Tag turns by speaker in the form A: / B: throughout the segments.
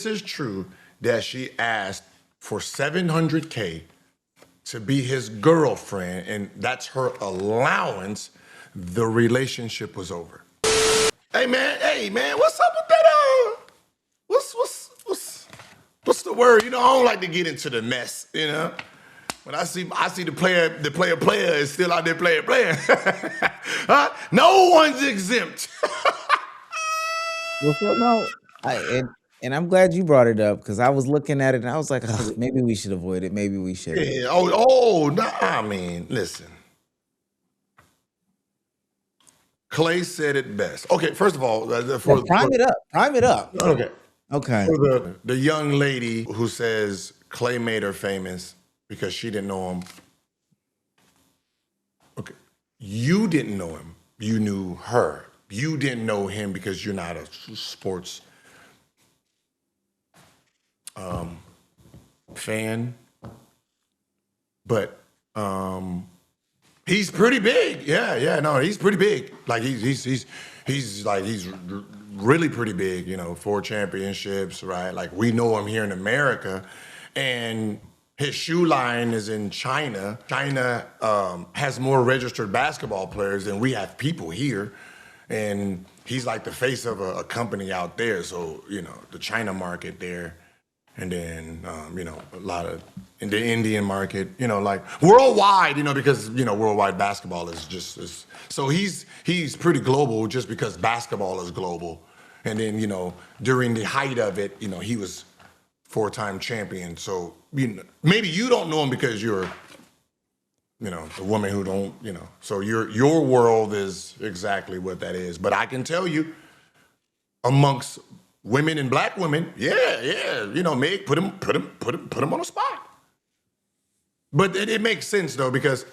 A: this is true that she asked for $700K to be his girlfriend, and that's her allowance, the relationship was over. Hey man, what's up with that? What's the word? You know, I don't like to get into the mess. You know, when I see the player is still out there playing. Huh? No one's exempt.
B: Well, no, and I'm glad you brought it up because I was looking at it and I was like, "Ugh, maybe we should avoid it. Maybe we should.
A: Yeah. Oh, nah. I mean, listen. Klay said it best. Okay, first of all,
B: Prime it up. Prime it up.
A: Okay.
B: Okay.
A: For the young lady who says Klay made her famous because she didn't know him. Okay. You didn't know him. You knew her. You didn't know him because you're not a sports fan. But he's pretty big. Yeah, no, he's pretty big. Like he's really pretty big, you know, 4 championships, right? Like we know him here in America. And his shoe line is in China. China has more registered basketball players than we have people here. And he's like the face of a company out there. So, you know, the China market there. And then, you know, a lot of in the Indian market, you know, like worldwide, you know, because, you know, worldwide basketball is just, so he's pretty global just because basketball is global. And then, you know, during the height of it, you know, he was 4-time champion. So, you know, maybe you don't know him because you're, you know, the woman who don't, you know, so your world is exactly what that is. But I can tell you, amongst women and black women, yeah, you know, Meg, put him on the spot. But it makes sense though, because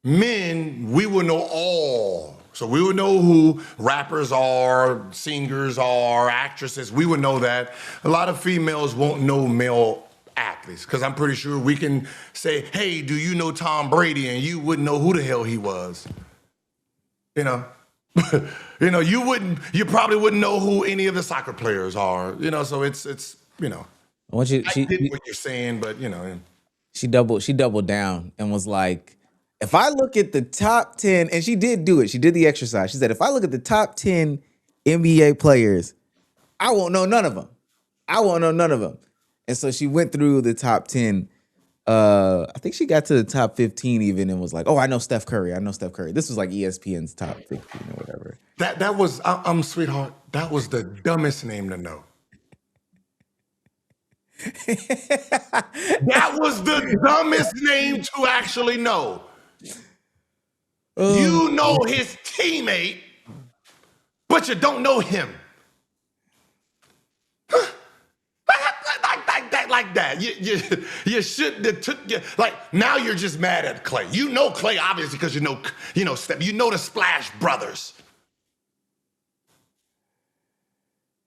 A: men, we will know all. So we would know who rappers are, singers are, actresses. We would know that. A lot of females won't know male athletes because I'm pretty sure we can say, hey, do you know Tom Brady? And you wouldn't know who the hell he was. You know? You know, you probably wouldn't know who any of the soccer players are. You know, so it's you know. I get what you're saying, but you know.
B: She doubled down and was like, if I look at the top 10, and she did do it. She did the exercise. She said, if I look at the top 10 NBA players, I won't know none of them. And so she went through the top 10. I think she got to the top 15 even and was like, oh, I know Steph Curry. This was like ESPN's top 15 or whatever.
A: That was, sweetheart, that was the dumbest name to know. That was the dumbest name to actually know. You know his teammate, but you don't know him. Like that. You shouldn't have took like now you're just mad at Klay. You know Klay obviously because you know Steph. You know the Splash Brothers.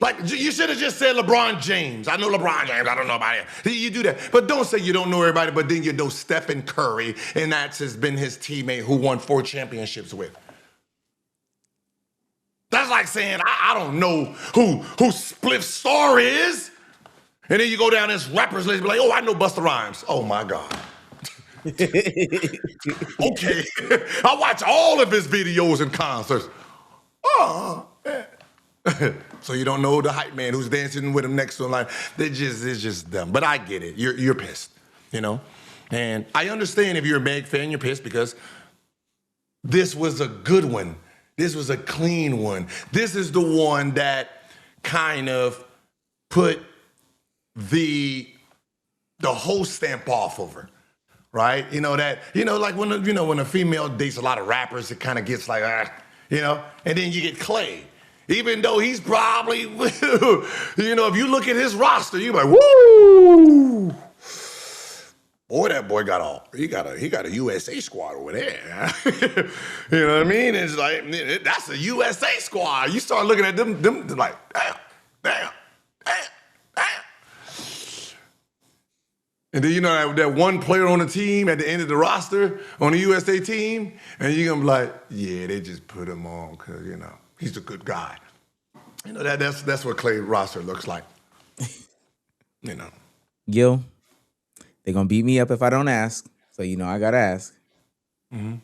A: Like you should have just said LeBron James. I know LeBron James. I don't know about it. You do that, but don't say you don't know everybody. But then you know Stephen Curry, and that's has been his teammate who won 4 championships with. That's like saying I don't know who Spliff Star is. And then you go down this rappers list and be like, oh, I know Busta Rhymes. Oh, my God. Okay. I watch all of his videos and concerts. Oh, yeah. So you don't know the hype man who's dancing with him next to him. Like, it's just dumb. But I get it. You're pissed, you know? And I understand if you're a Meg fan, you're pissed because this was a good one. This was a clean one. This is the one that kind of put the whole stamp off of her, right? You know that, you know, like when a female dates a lot of rappers, it kind of gets like, you know, and then you get Klay. Even though he's probably, you know, if you look at his roster, you're like, woo! Boy, that boy he got a USA squad over there. You know what I mean? It's like, that's a USA squad. You start looking at them like, damn. And then you know that one player on the team at the end of the roster on the USA team, and you're gonna be like, yeah, they just put him on because, you know, he's a good guy. You know, that's what Klay roster looks like. You know.
B: Gil, they're gonna beat me up if I don't ask. So you know I gotta ask.
A: Mm-hmm.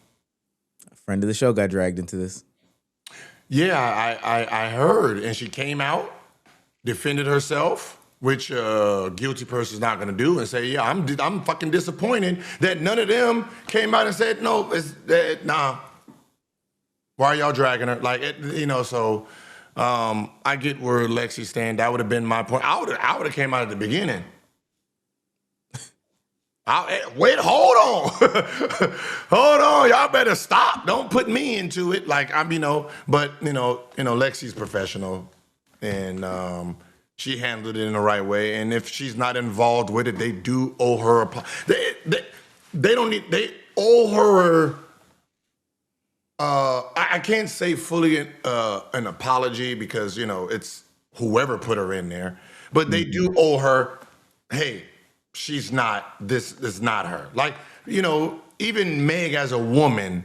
B: A friend of the show got dragged into this.
A: Yeah, I heard, and she came out, defended herself, which a guilty person's not going to do, and say, "Yeah, I'm fucking disappointed that none of them came out and said no. Nah, why are y'all dragging her? Like, so I get where Lexi stand. That would have been my point. I would have came out at the beginning. Wait, hold on, hold on. Y'all better stop. Don't put me into it. Like but Lexi's professional, and she handled it in the right way. And if she's not involved with it, they do owe her they don't need. They owe her. I can't say fully an apology because it's whoever put her in there, but they do owe her. Hey, she's not. This is not her. Like even Meg as a woman,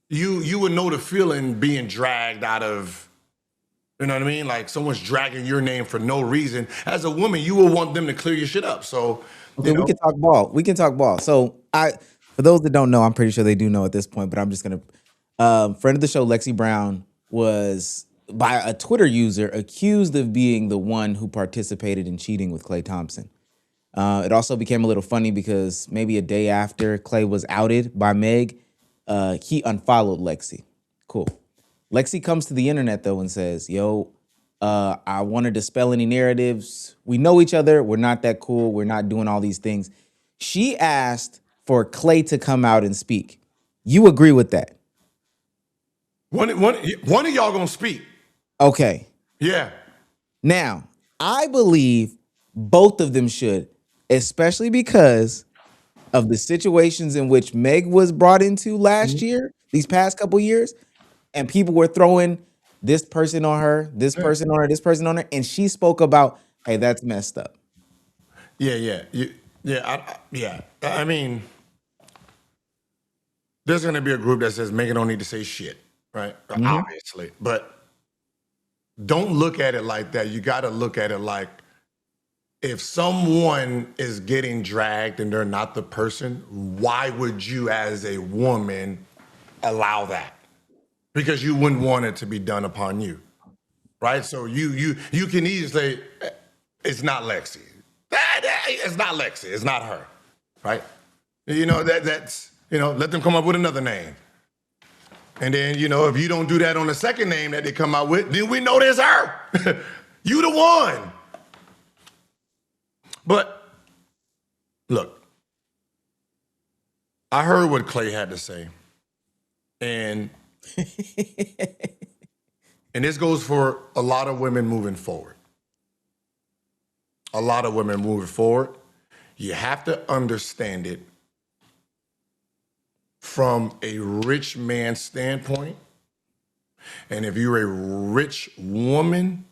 A: you would know the feeling being dragged out of. You know what I mean? Like someone's dragging your name for no reason. As a woman, you will want them to clear your shit up. So
B: Okay, we can talk ball. We can talk ball. So for those that don't know, I'm pretty sure they do know at this point, but I'm just gonna. Friend of the show, Lexi Brown, was by a Twitter user accused of being the one who participated in cheating with Klay Thompson. It also became a little funny because maybe a day after Klay was outed by Meg, he unfollowed Lexi. Cool. Lexi comes to the internet though and says, "Yo, I want to dispel any narratives. We know each other. We're not that cool. We're not doing all these things." She asked for Klay to come out and speak. You agree with that?
A: One of y'all gonna speak.
B: Okay.
A: Yeah.
B: Now, I believe both of them should, especially because of the situations in which Meg was brought into last year, these past couple years, and people were throwing this person on her, this person on her, this person on her, and she spoke about, hey, that's messed up.
A: Yeah. Yeah. I mean, there's gonna be a group that says Megan don't need to say shit, right? Obviously, but don't look at it like that. You got to look at it like if someone is getting dragged and they're not the person, why would you as a woman allow that? Because you wouldn't want it to be done upon you, right? So you can easily say, it's not Lexi. It's not Lexi. It's not her, right? That's let them come up with another name. And then, if you don't do that on the second name that they come out with, then we know there's her. You the one. But look, I heard what Klay had to say. And and this goes for a lot of women moving forward. A lot of women moving forward. You have to understand it from a rich man's standpoint. And if you're a rich woman,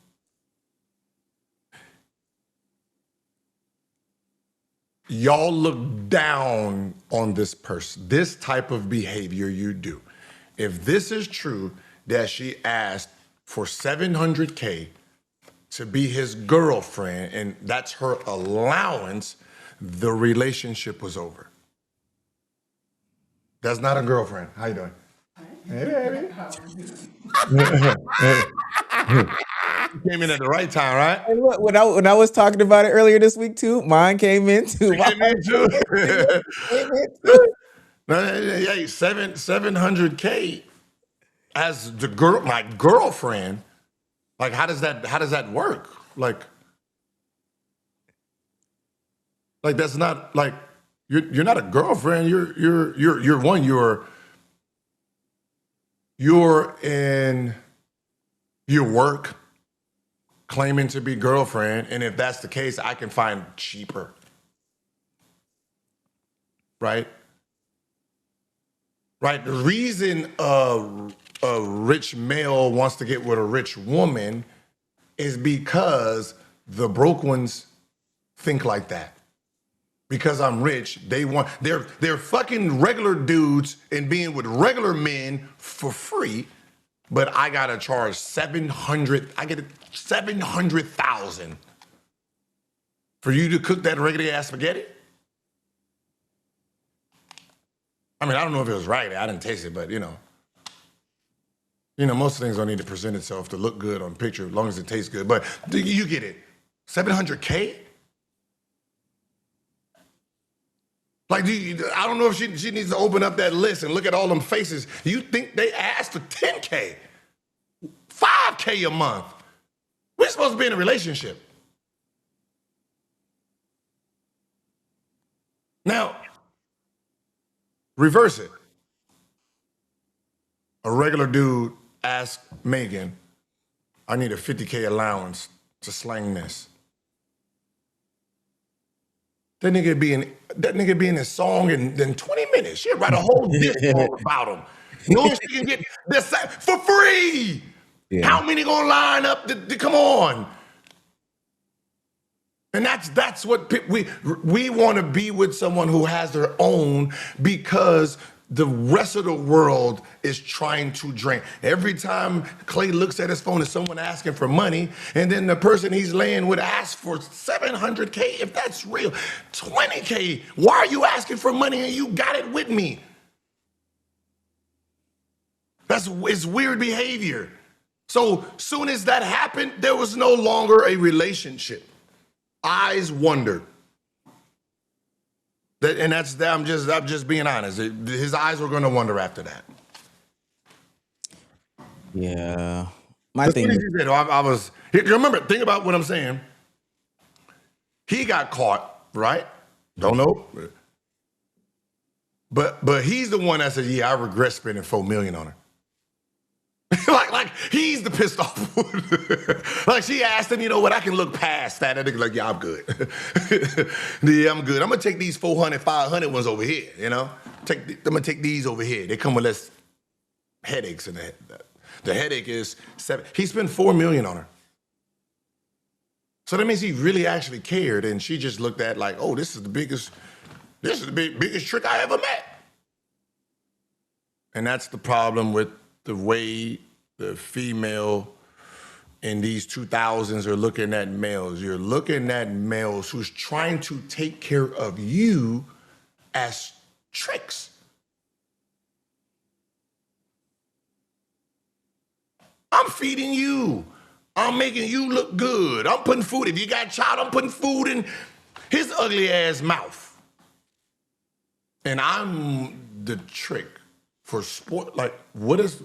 A: y'all look down on this person, this type of behavior you do. If this is true that she asked for $700K to be his girlfriend and that's her allowance, the relationship was over. That's not a girlfriend. How you doing? Hey, baby. Came in at the right time, right?
B: And look, when I was talking about it earlier this week too, mine came in too.
A: Came in too.
B: Came in too.
A: Hey, 700K as my girlfriend. Like, how does that work? Like that's not like you're not a girlfriend. You're one. You're in your work claiming to be girlfriend, and if that's the case, I can find cheaper. Right? Right? The reason a rich male wants to get with a rich woman is because the broke ones think like that. Because I'm rich, they're fucking regular dudes and being with regular men for free but I gotta charge 700. I get 700,000 for you to cook that regular ass spaghetti. I mean, I don't know if it was right. I didn't taste it, but most things don't need to present itself to look good on picture as long as it tastes good. But you get it. 700K? Like, I don't know if she needs to open up that list and look at all them faces. You think they asked for 10K, 5K a month? We're supposed to be in a relationship. Now, reverse it. A regular dude asked Megan, I need a 50K allowance to slang this. That nigga be in his song in 20 minutes. She'll write a whole diss song about him. Knowing she can get this for free. Yeah. How many gonna line up to come on? And that's what we want to be with, someone who has their own, because the rest of the world is trying to drain. Every time Klay looks at his phone, is someone asking for money, and then the person he's laying with asks for 700K. If that's real, 20K. Why are you asking for money and you got it with me? It's weird behavior. So soon as that happened, there was no longer a relationship. Eyes wondered. I'm just being honest. His eyes were going to wonder after that.
B: Yeah,
A: remember. Think about what I'm saying. He got caught, right? Don't know, but he's the one that said, "Yeah, I regret spending $4 million on her." like he's the pissed off one. Like, she asked him, you know what, I can look past that. And they're like, yeah, I'm good. Yeah, I'm good. I'm gonna take these 400, 500 ones over here, I'm gonna take these over here. They come with less headaches in the headache is he spent $4 million on her. So that means he really actually cared, and she just looked at like, oh, this is the biggest trick I ever met. And that's the problem with the way the female in these 2000s are looking at males. You're looking at males who's trying to take care of you as tricks. I'm feeding you. I'm making you look good. I'm putting food. If you got a child, I'm putting food in his ugly ass mouth. And I'm the trick for sport. Like, what is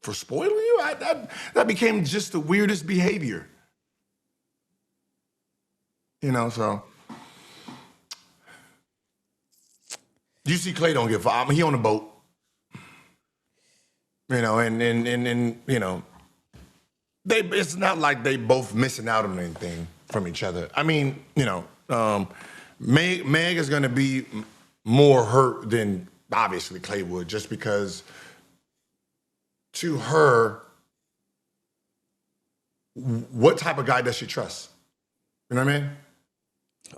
A: for spoiling you? That became just the weirdest behavior. So you see Klay don't give up. He on a boat. It's not like they both missing out on anything from each other. I mean, Meg is going to be more hurt than obviously Klay would, just because to her, what type of guy does she trust? You know what I mean?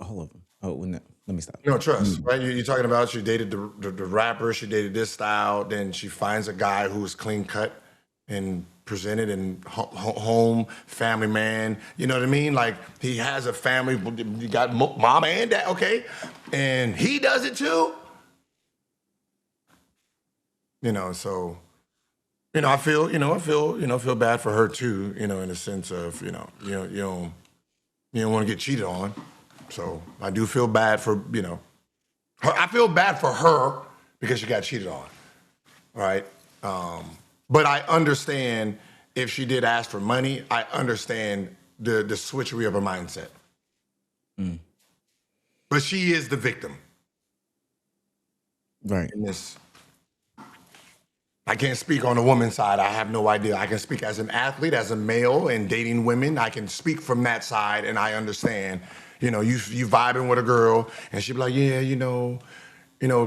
B: All of them. Oh, no, let me stop.
A: Trust, right? You're talking about she dated the rapper, she dated this style, then she finds a guy who's clean cut and presented and home, family man. You know what I mean? Like, he has a family, you got mom and dad, okay? And he does it too? So... I feel bad for her too, in the sense of, you don't want to get cheated on. So I do feel bad for, her. I feel bad for her because she got cheated on, right? But I understand if she did ask for money, I understand the switchery of her mindset. Mm. But she is the victim.
B: Right.
A: In this. I can't speak on the woman's side. I have no idea. I can speak as an athlete, as a male, and dating women. I can speak from that side, and I understand. You vibing with a girl, and she'd be like, yeah,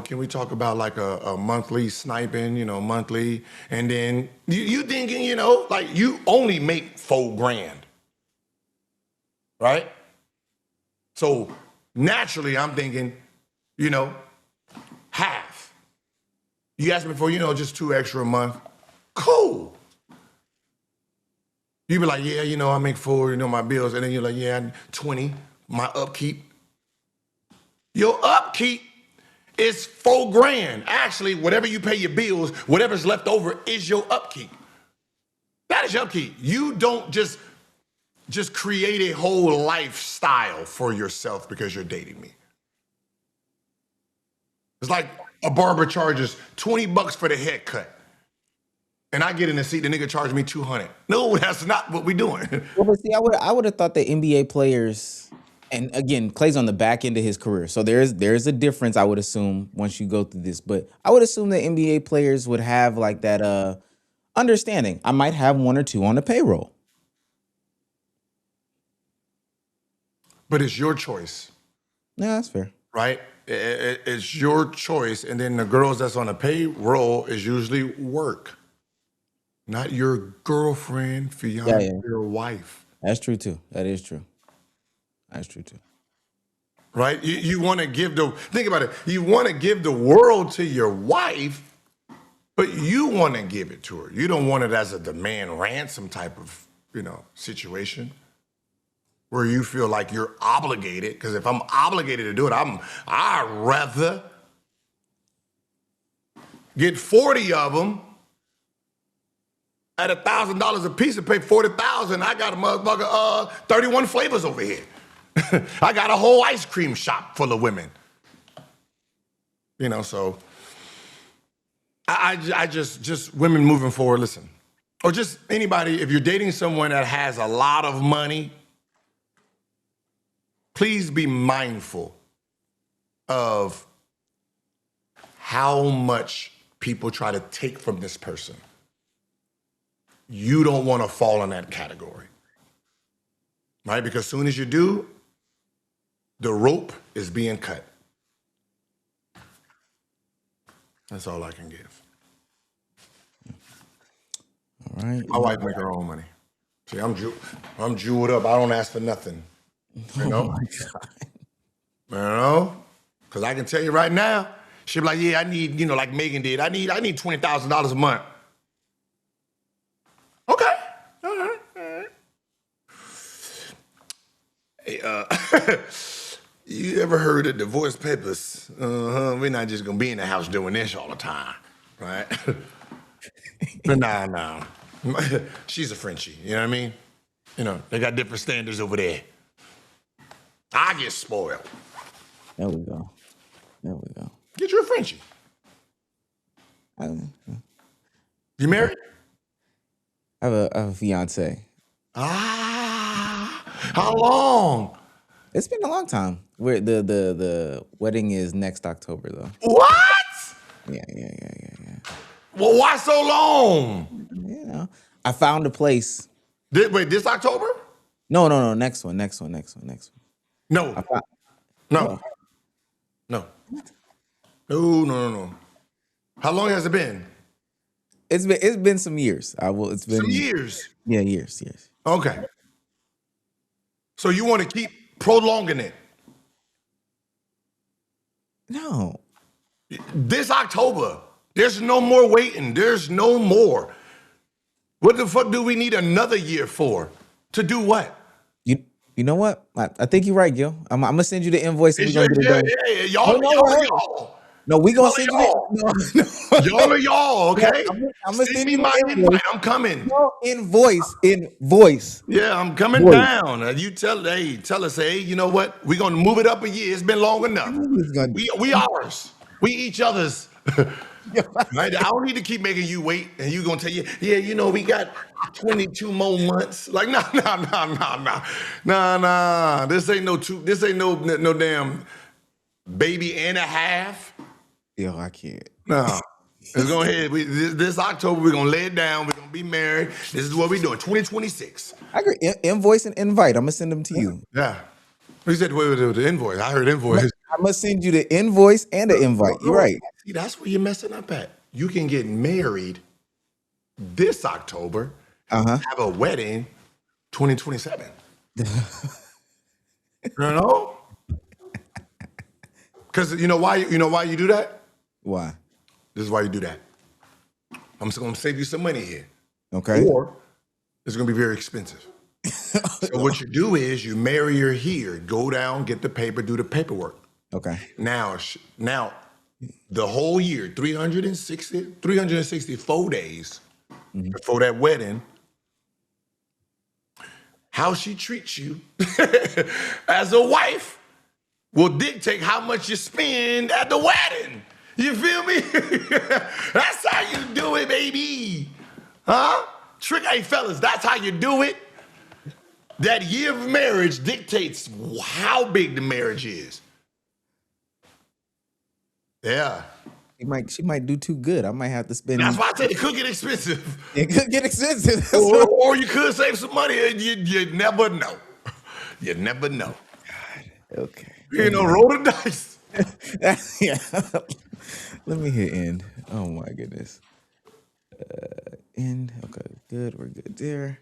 A: can we talk about like a monthly sniping, monthly? And then you thinking, like, you only make $4,000, right? So naturally, I'm thinking, half. You asked me for, just $2 extra a month. Cool. You be like, yeah, I make 4, my bills, and then you're like, yeah, 20, my upkeep. Your upkeep is 4 grand. Actually, whatever you pay your bills, whatever's left over is your upkeep. That is your upkeep. You don't just create a whole lifestyle for yourself because you're dating me. It's like a barber charges $20 for the haircut. And I get in the seat, the nigga charged me 200. No, that's not what we doing.
B: Well, but see, I would have thought that NBA players, and again, Clay's on the back end of his career, so there's a difference. I would assume once you go through this, but I would assume that NBA players would have like that understanding. I might have 1 or 2 on the payroll.
A: But it's your choice,
B: Yeah, that's fair.
A: right? It's your choice. And then the girls that's on the payroll is usually work, not your girlfriend, fiance,
B: Yeah.
A: your wife.
B: That's true too. That is true. That's true too.
A: Right? You want to think about it. You want to give the world to your wife, but you want to give it to her. You don't want it as a demand ransom type of, situation where you feel like you're obligated. Because if I'm obligated to do it, I'd rather get 40 of them at $1,000 a piece and pay $40,000. I got a motherfucker 31 flavors over here. I got a whole ice cream shop full of women. So I just women moving forward, listen. Or just anybody, if you're dating someone that has a lot of money, please be mindful of how much people try to take from this person. You don't want to fall in that category, right? Because as soon as you do, the rope is being cut. That's all I can give.
B: All right.
A: My wife make her own money. See, I'm jeweled up. I don't ask for nothing.
B: Oh my God.
A: Because I can tell you right now, she'll be like, yeah, I need, like Megan did, I need $20,000 a month. Okay. All right. Hey, you ever heard of divorce papers? We're not just gonna be in the house doing this all the time, right? But nah. She's a Frenchie, you know what I mean? They got different standards over there. I get spoiled.
B: There we go.
A: Get you a Frenchie.
B: I
A: You married?
B: have a fiance.
A: How long?
B: It's been a long time. Where the wedding is next October though.
A: What?
B: Yeah.
A: Well, why so long?
B: I found a place.
A: Wait, this October?
B: No. Next one.
A: No.
B: I found,
A: No. No. How long has it been?
B: It's been some years. It's been
A: Some years.
B: Yeah, years.
A: Okay. So you want to keep prolonging it?
B: No.
A: This October. There's no more waiting. There's no more. What the fuck do we need another year for? To do what?
B: You know what? I think you're right, Gil. I'm gonna send you the invoice and we're gonna get it done.
A: Yeah. Y'all.
B: No, we gonna send you the
A: Y'all are y'all, okay?
B: I'm gonna send you
A: my
B: the
A: invite. I'm coming.
B: No, invoice.
A: Yeah, I'm coming down. You tell us, hey, you know what? We're gonna move it up a year. It's been long enough. We ours. We each other's. Right? I don't need to keep making you wait, and you gonna tell you, yeah, we got 22 more months. Like, nah. This ain't no damn baby and a half.
B: Yo, I can't.
A: No. Let's go ahead. This October, we're gonna lay it down. We're gonna be married. This is what we're doing. 2026.
B: I agree. Invoice and invite. I'm gonna send them to you.
A: Yeah. You said the invoice. I heard invoice.
B: I'm gonna send you the invoice and the invite. You're right.
A: See, that's where you're messing up at. You can get married this October, have a wedding 2027. Because you know why you do that?
B: Why?
A: This is why you do that. I'm just gonna save you some money here.
B: Okay.
A: Or It's going to be very expensive. So what you do is you marry her here, go down, get the paper, do the paperwork.
B: Okay.
A: Now the whole year, 364 days before that wedding, how she treats you as a wife will dictate how much you spend at the wedding. You feel me? That's how you do it, baby. Huh? Hey, fellas, that's how you do it. That year of marriage dictates how big the marriage is. Yeah.
B: She might do too good. I might have to spend.
A: That's why I said it could get expensive.
B: It could get expensive.
A: Or you could save some money. You never know. You never know.
B: Okay.
A: You know, roll the dice.
B: Yeah. Let me hit end. Oh my goodness. End. Okay, good. We're good there.